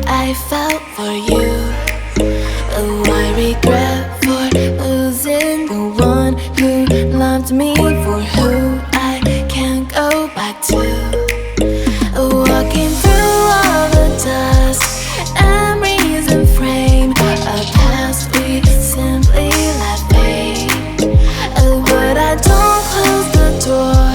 I felt for you. Oh, I regret for losing the one who loved me, for who I can't go back to. Walking through all the dust, memories and frame, a past we simply let fade. But I don't close the door,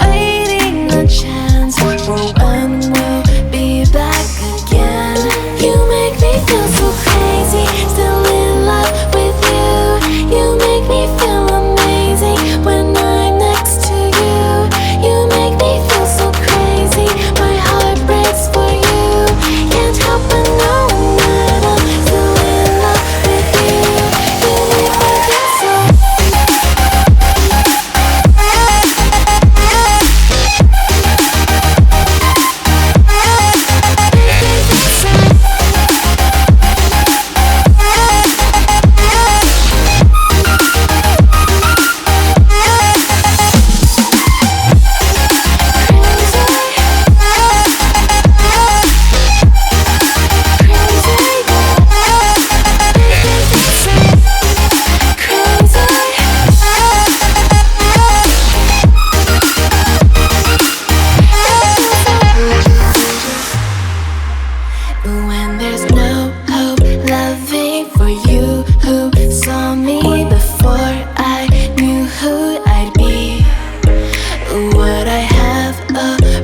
waiting a chance for when we'll be back again. You make me feel so crazy, still in love with you. You make me feel amazing when I'm next to you. You make me feel so crazy, my heart breaks for you. Can't help but know that I'm still in love with you. You make me feel so. When there's no hope, loving for you who saw me before I knew who I'd be. What I have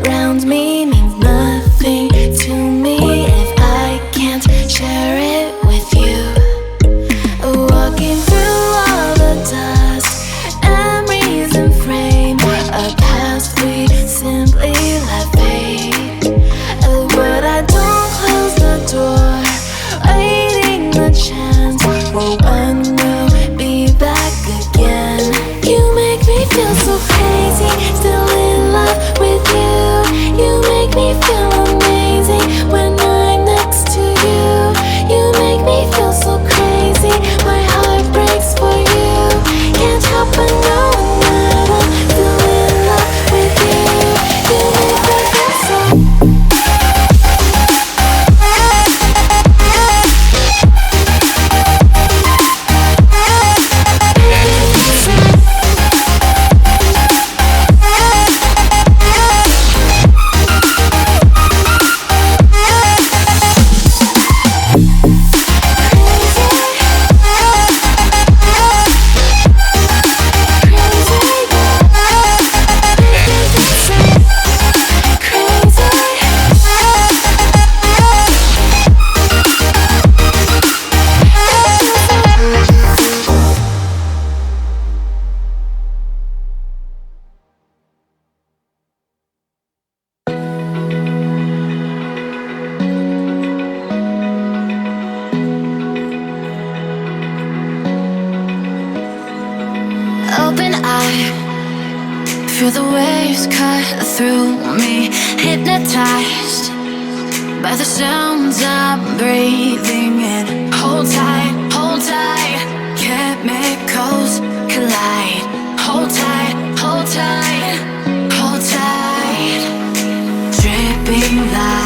around me means nothing to me if I can't share it with you. Walking through all the dust, memories and frame, a past we simply let fade. But I don't close the door, waiting the chance for when we'll be back again. You make me feel so crazy, still in love with you. You make me feel amazing when I'm next to you. You make me feel so crazy, my heart breaks for you. Can't help but know that I'm still in love with you. You make me feel so. Open eye, feel the waves cut through me, hypnotized by the sounds I'm breathing in. Hold tight, chemicals collide. Hold tight, hold tight, hold tight. Dripping light.